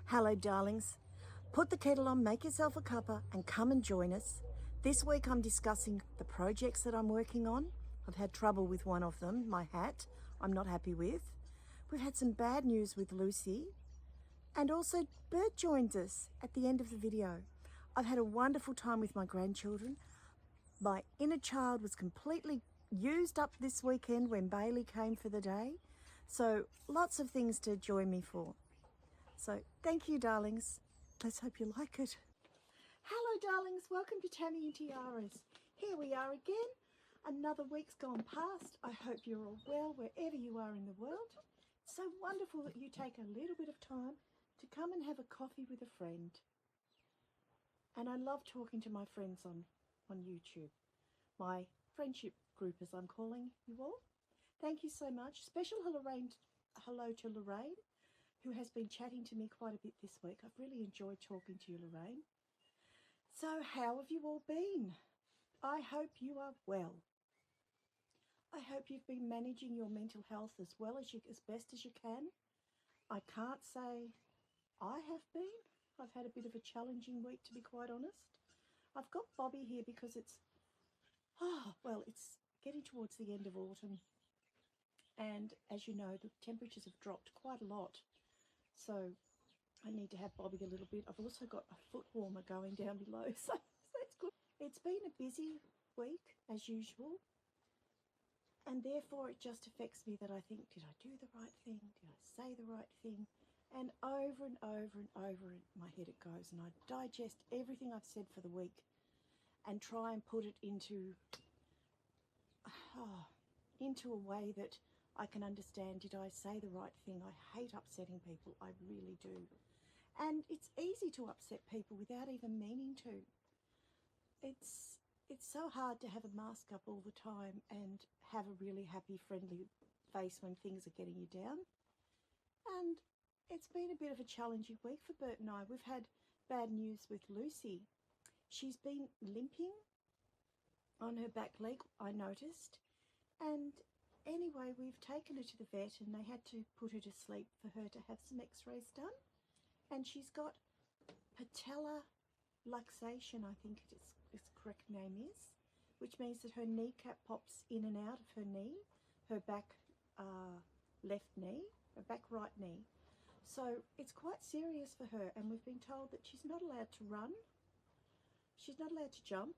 Hello darlings, put the kettle on, make yourself a cuppa and come and join us. This week I'm discussing the projects that I'm working on. I've had trouble with one of them, my hat, I'm not happy with. We've had some bad news with Lucy, and also Bert joins us at the end of the video. I've had a wonderful time with my grandchildren. My inner child was completely used up this weekend when Bailey came for the day. So lots of things to join me for. So thank you, darlings. Let's hope you like it. Hello, darlings. Welcome to Tammy and Tiaras. Here we are again. Another week's gone past. I hope you're all well wherever you are in the world. It's so wonderful that you take a little bit of time to come and have a coffee with a friend. And I love talking to my friends on YouTube. My friendship group, as I'm calling you all. Thank you so much. Special hello to Lorraine, who has been chatting to me quite a bit this week. I've really enjoyed talking to you, Lorraine. So how have you all been? I hope you are well. I hope you've been managing your mental health as best as you can. I can't say I have been. I've had a bit of a challenging week, to be quite honest. I've got Bobby here because it's getting towards the end of autumn. And as you know, the temperatures have dropped quite a lot. So I need to have Bobby a little bit. I've also got a foot warmer going down below, so that's good. It's been a busy week, as usual. And therefore it just affects me that I think, did I do the right thing? Did I say the right thing? And over and over and over in my head it goes. And I digest everything I've said for the week and try and put it into a way that I can understand, did I say the right thing? I hate upsetting people, I really do. And it's easy to upset people without even meaning to. It's so hard to have a mask up all the time and have a really happy, friendly face when things are getting you down. And it's been a bit of a challenging week for Bert and I. We've had bad news with Lucy. She's been limping on her back leg, I noticed. And anyway, we've taken her to the vet and they had to put her to sleep for her to have some x-rays done. And she's got patellar luxation, I think its correct name is, which means that her kneecap pops in and out of her knee, her back left knee, her back right knee. So it's quite serious for her, and we've been told that she's not allowed to run, she's not allowed to jump,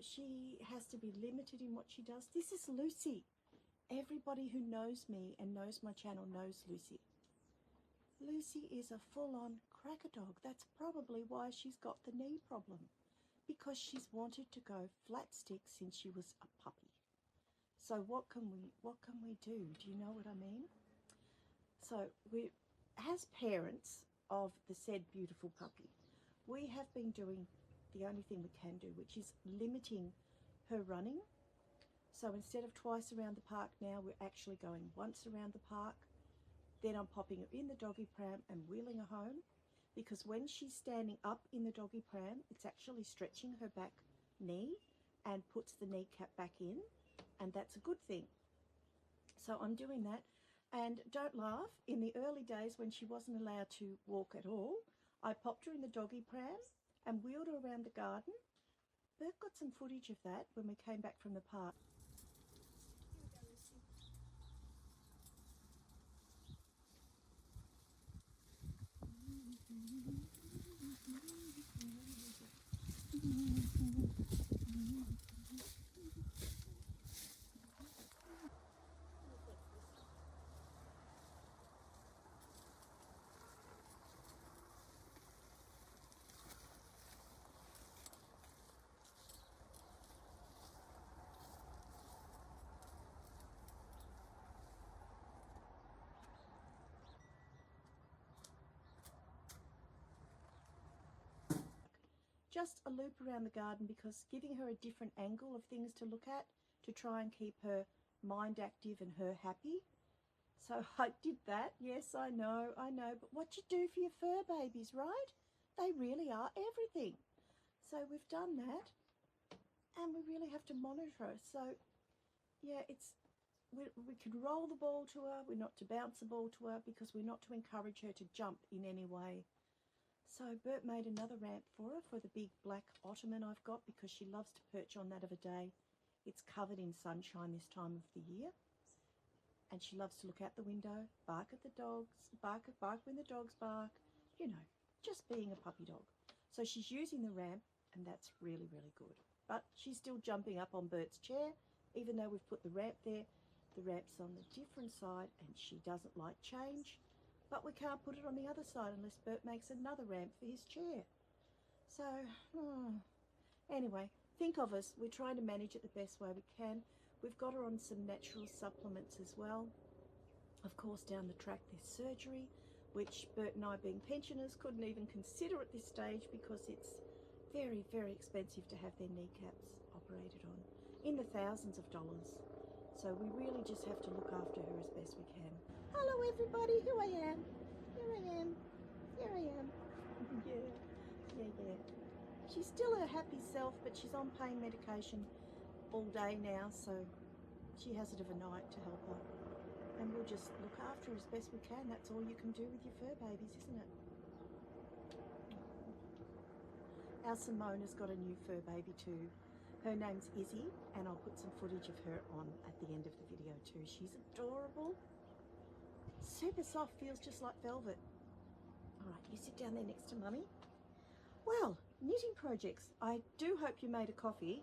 she has to be limited in what she does. This is Lucy. Everybody who knows me and knows my channel knows Lucy. Lucy is a full-on cracker dog. That's probably why she's got the knee problem, because she's wanted to go flat stick since she was a puppy. So what can we do? Do you know what I mean? So we, as parents of the said beautiful puppy, we have been doing the only thing we can do, which is limiting her running. So instead of twice around the park now, we're actually going once around the park. Then I'm popping her in the doggy pram and wheeling her home, because when she's standing up in the doggy pram, it's actually stretching her back knee and puts the kneecap back in, and that's a good thing. So I'm doing that. And don't laugh, in the early days when she wasn't allowed to walk at all, I popped her in the doggy pram and wheeled her around the garden. Bert got some footage of that when we came back from the park. Just a loop around the garden, because giving her a different angle of things to look at to try and keep her mind active and her happy. So I did that. Yes, I know, but what you do for your fur babies, right? They really are everything. So we've done that, and we really have to monitor her. So yeah, it's we could roll the ball to her. We're not to bounce the ball to her because we're not to encourage her to jump in any way. So Bert made another ramp for her for the big black ottoman I've got because she loves to perch on that of a day. It's covered in sunshine this time of the year. And she loves to look out the window, bark at the dogs, bark when the dogs bark, you know, just being a puppy dog. So she's using the ramp, and that's really, really good. But she's still jumping up on Bert's chair, even though we've put the ramp there. The ramp's on the different side, and she doesn't like change. But we can't put it on the other side unless Bert makes another ramp for his chair. So, anyway, think of us. We're trying to manage it the best way we can. We've got her on some natural supplements as well. Of course, down the track there's surgery, which Bert and I, being pensioners, couldn't even consider at this stage because it's very, very expensive to have their kneecaps operated on, in the thousands of dollars. So we really just have to look after her as best we can. Hello everybody, here I am. Here I am. Here I am. Yeah. She's still her happy self, but she's on pain medication all day now, so she has it of a night to help her. And we'll just look after her as best we can. That's all you can do with your fur babies, isn't it? Our Simona's got a new fur baby too. Her name's Izzy, and I'll put some footage of her on at the end of the video too. She's adorable. Super soft, feels just like velvet. All right, you sit down there next to Mummy. Well, knitting projects. I do hope you made a coffee,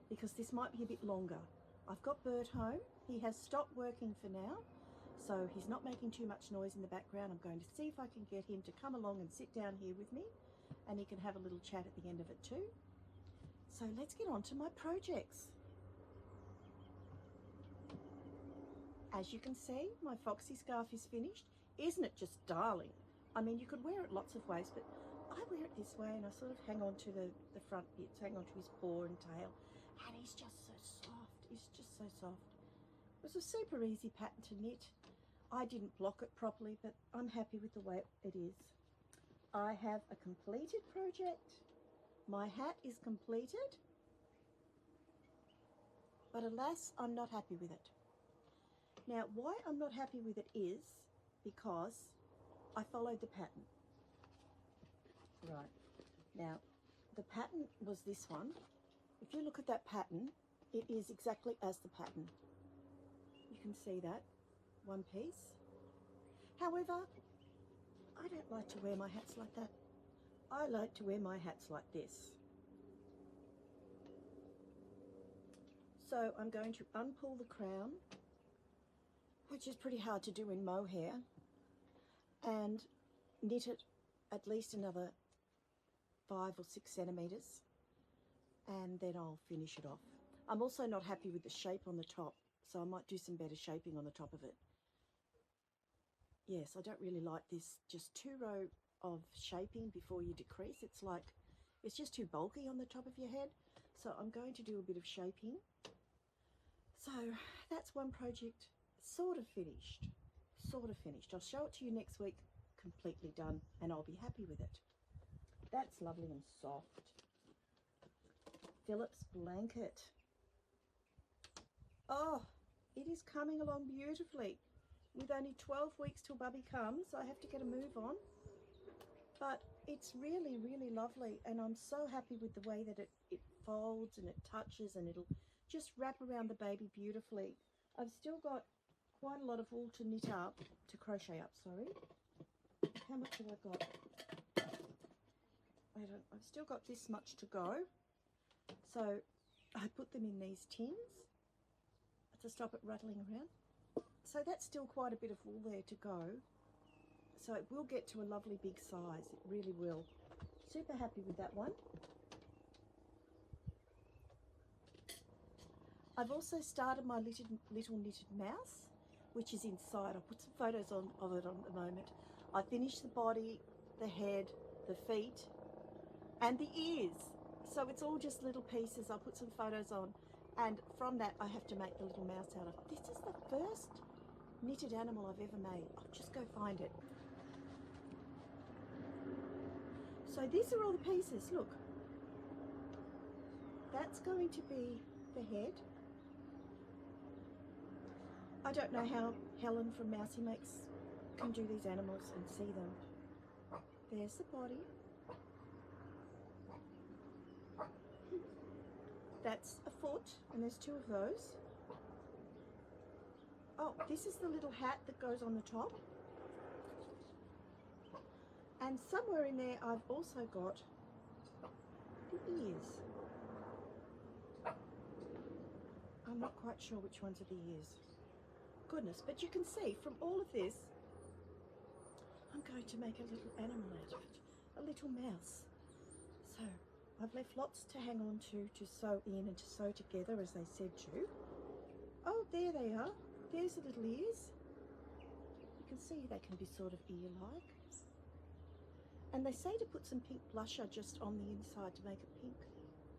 because this might be a bit longer. I've got Bert home. He has stopped working for now, so he's not making too much noise in the background. I'm going to see if I can get him to come along and sit down here with me, and he can have a little chat at the end of it too. So let's get on to my projects. As you can see, my foxy scarf is finished. Isn't it just darling? I mean, you could wear it lots of ways, but I wear it this way, and I sort of hang on to the front bits, hang on to his paw and tail. And he's just so soft. He's just so soft. It was a super easy pattern to knit. I didn't block it properly, but I'm happy with the way it is. I have a completed project. My hat is completed. But alas, I'm not happy with it. Now, why I'm not happy with it is because I followed the pattern. Right. Now, the pattern was this one. If you look at that pattern, it is exactly as the pattern. You can see that, one piece. However, I don't like to wear my hats like that. I like to wear my hats like this. So I'm going to unpull the crown, which is pretty hard to do in mohair, and knit it at least another 5 or 6 centimetres, and then I'll finish it off. I'm also not happy with the shape on the top, so I might do some better shaping on the top of it. Yes, I don't really like this just 2-row of shaping before you decrease. It's like, it's just too bulky on the top of your head. So I'm going to do a bit of shaping. So that's one project sort of finished. I'll show it to you next week, completely done, and I'll be happy with it. That's lovely and soft. Philip's blanket. Oh, it is coming along beautifully. With only 12 weeks till Bubby comes, I have to get a move on. But it's really, really lovely, and I'm so happy with the way that it folds and it touches, and it'll just wrap around the baby beautifully. I've still got quite a lot of wool to knit up, to crochet up, sorry. How much have I got? I've still got this much to go. So I put them in these tins to stop it rattling around. So that's still quite a bit of wool there to go. So it will get to a lovely big size. It really will. Super happy with that one. I've also started my little knitted mouse, which is inside. I'll put some photos of it on the moment. I finished the body, the head, the feet, and the ears. So it's all just little pieces. I'll put some photos on. And from that, I have to make the little mouse out of. This is the first knitted animal I've ever made. I'll just go find it. So these are all the pieces, look. That's going to be the head. I don't know how Helen from Mousy Makes can do these animals and see them. There's the body. That's a foot, and there's two of those. Oh, this is the little hat that goes on the top. And somewhere in there I've also got the ears. I'm not quite sure which ones are the ears. Goodness, but you can see from all of this, I'm going to make a little animal out of it, a little mouse. So I've left lots to hang on to sew in and to sew together as they said to. Oh, there they are. There's the little ears. You can see they can be sort of ear-like. And they say to put some pink blusher just on the inside to make it pink.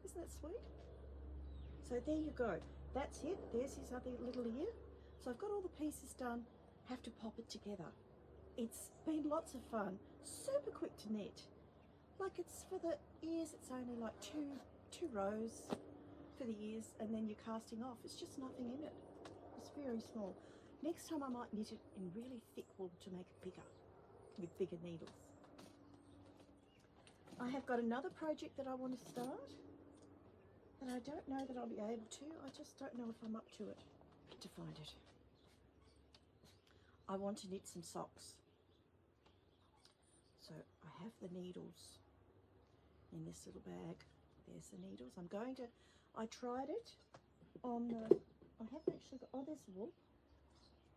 Isn't that sweet? So there you go. That's it. There's his other little ear. So I've got all the pieces done. Have to pop it together. It's been lots of fun. Super quick to knit. Like it's for the ears, it's only like two rows for the ears, and then you're casting off. It's just nothing in it. It's very small. Next time I might knit it in really thick wool to make it bigger, with bigger needles. I have got another project that I want to start, and I don't know that I'll be able to. I just don't know if I'm up to it, to find it. I want to knit some socks. So I have the needles in this little bag. There's the needles. I tried it on the, I haven't actually got, oh, there's the wool.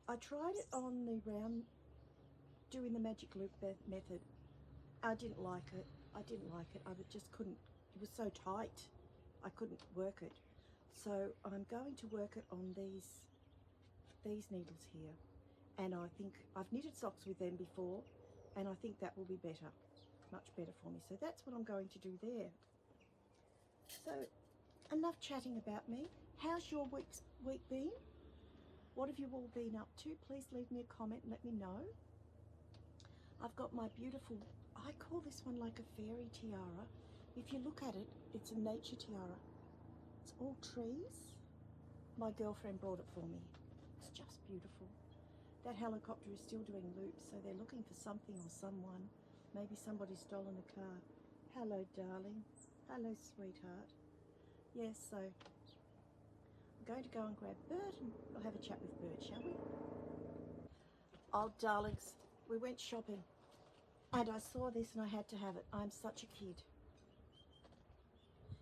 I tried it on the round, doing the magic loop method. I didn't like it. I just couldn't, it was so tight. I couldn't work it. So I'm going to work it on these needles here. And I think I've knitted socks with them before, and I think that will be better, much better for me. So that's what I'm going to do there. So enough chatting about me. How's your week been? What have you all been up to? Please leave me a comment and let me know. I've got my beautiful, I call this one like a fairy tiara. If you look at it, it's a nature tiara. It's all trees. My girlfriend brought it for me. It's just beautiful. That helicopter is still doing loops, so they're looking for something or someone. Maybe somebody's stolen a car. Hello, darling. Hello, sweetheart. Yes, so I'm going to go and grab Bert and we'll have a chat with Bert, shall we? Oh, darlings, we went shopping and I saw this and I had to have it. I'm such a kid.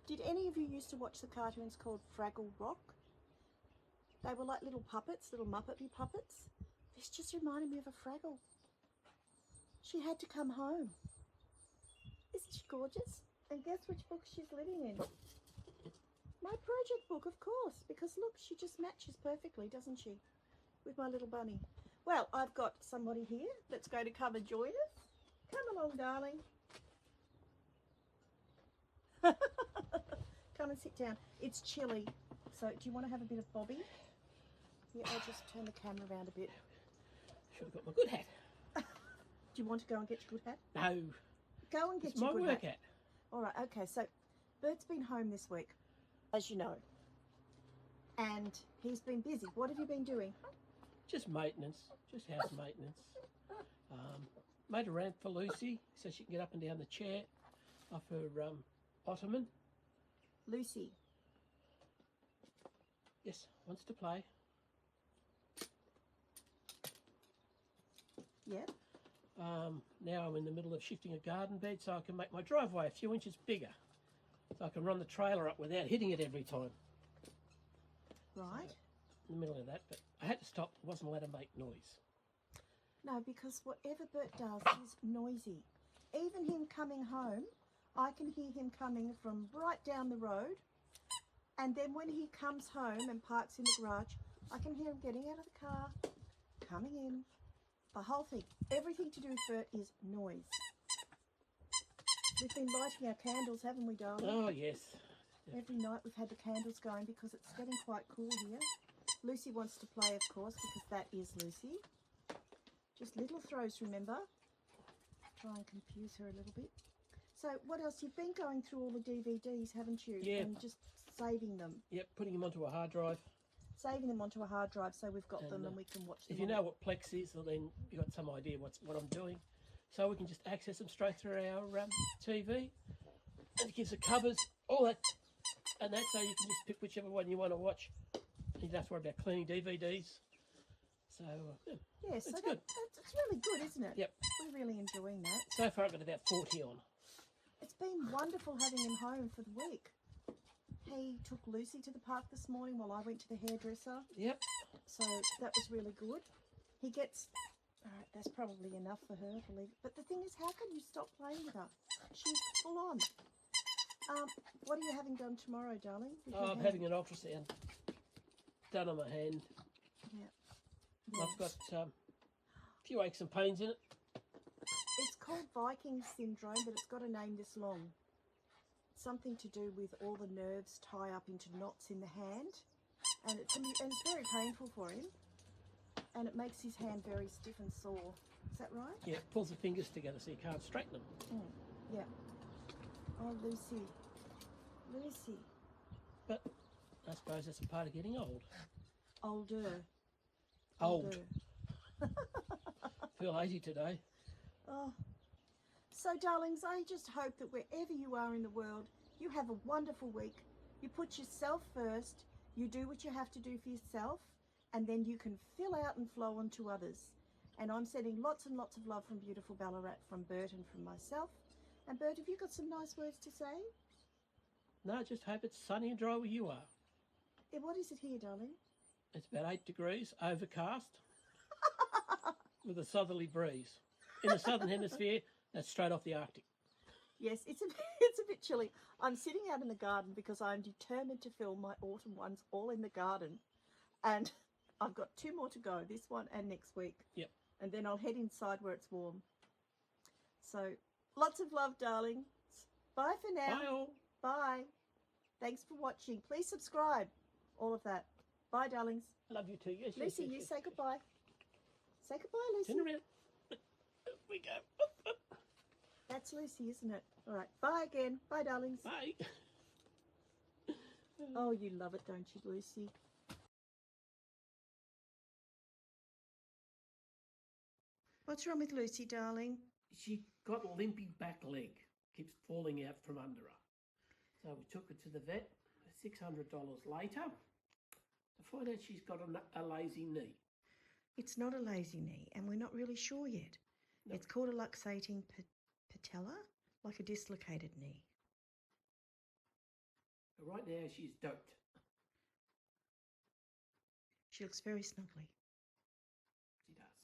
Did any of you used to watch the cartoons called Fraggle Rock? They were like little puppets, little Muppety puppets. This just reminded me of a Fraggle. She had to come home. Isn't she gorgeous? And guess which book she's living in? My project book, of course, because look, she just matches perfectly, doesn't she? With my little bunny. Well, I've got somebody here that's going to come and join us. Come along, darling. Come and sit down. It's chilly. So do you want to have a bit of Bobby? Yeah, I'll just turn the camera around a bit. Should have got my good hat. Do you want to go and get your good hat? No. Go and get It's your my good work hat. hat. All right, okay, so Bert's been home this week, as you know, and he's been busy. What have you been doing? Just maintenance, just house maintenance. Made a ramp for Lucy so she can get up and down the chair off her ottoman. Lucy. Yes, wants to play. Yeah. Now I'm in the middle of shifting a garden bed so I can make my driveway a few inches bigger. So I can run the trailer up without hitting it every time. Right. So, in the middle of that, but I had to stop. I wasn't allowed to make noise. No, because whatever Bert does is noisy. Even him coming home, I can hear him coming from right down the road. And then when he comes home and parks in the garage, I can hear him getting out of the car, coming in. The whole thing, everything to do with Bert is noise. We've been lighting our candles, haven't we, darling? Oh, yes. Every night we've had the candles going because it's getting quite cool here. Lucy wants to play, of course, because that is Lucy. Just little throws, remember? Try and confuse her a little bit. So what else? You've been going through all the DVDs, haven't you? Yeah. And just saving them. Yep, putting them onto a hard drive. saving them onto a hard drive so we've got And, them and we can watch them. If you know what Plex is, well, then you've got some idea what I'm doing. So we can just access them straight through our TV. And it gives the covers, all that, and that, so you can just pick whichever one you want to watch. You don't have to worry about cleaning DVDs. So, Yes, it's so good. It's really good, isn't it? Yep. We're really enjoying that. So far I've got about 40 on. It's been wonderful having him home for the week. He took Lucy to the park this morning while I went to the hairdresser. Yep. So that was really good. He gets... All right, that's probably enough for her to leave. But the thing is, how can you stop playing with her? She's full on. What are you having done tomorrow, darling? I'm having an ultrasound done on my hand. Yeah. I've got a few aches and pains in it. It's called Viking syndrome, but it's got a name this long. Something to do with all the nerves tie up into knots in the hand, and it's very painful for him, and it makes his hand very stiff and sore. Is that right? Yeah, it pulls the fingers together so you can't straighten them. Yeah. Oh, Lucy. Lucy. But I suppose that's a part of getting old. Older. Old. Feel 80 today. Oh. So, darlings, I just hope that wherever you are in the world, you have a wonderful week. You put yourself first, you do what you have to do for yourself, and then you can fill out and flow on to others. And I'm sending lots and lots of love from beautiful Ballarat, from Bert and from myself. And Bert, have you got some nice words to say? No, I just hope it's sunny and dry where you are. Yeah, what is it here, darling? It's about 8 degrees, overcast, with a southerly breeze. In the southern hemisphere, that's straight off the Arctic. Yes, it's a bit chilly. I'm sitting out in the garden because I'm determined to film my autumn ones all in the garden. And I've got 2 more to go, this one and next week. Yep. And then I'll head inside where it's warm. So, lots of love, darling. Bye for now. Bye all. Bye. Thanks for watching. Please subscribe. All of that. Bye, darlings. Love you too. Yes, Lucy, yes, you yes, say yes. goodbye. Say goodbye, Lucy. Turn around. Up we go. Up, up. That's Lucy, isn't it? All right. Bye again. Bye, darlings. Bye. Oh, you love it, don't you, Lucy? What's wrong with Lucy, darling? She got a limpy back leg. Keeps falling out from under her. So we took her to the vet. $600 later to find out she's got a lazy knee. It's not a lazy knee, and we're not really sure yet. No. It's called a luxating patella, like a dislocated knee. But right now she's doped. She looks very snuggly. She does.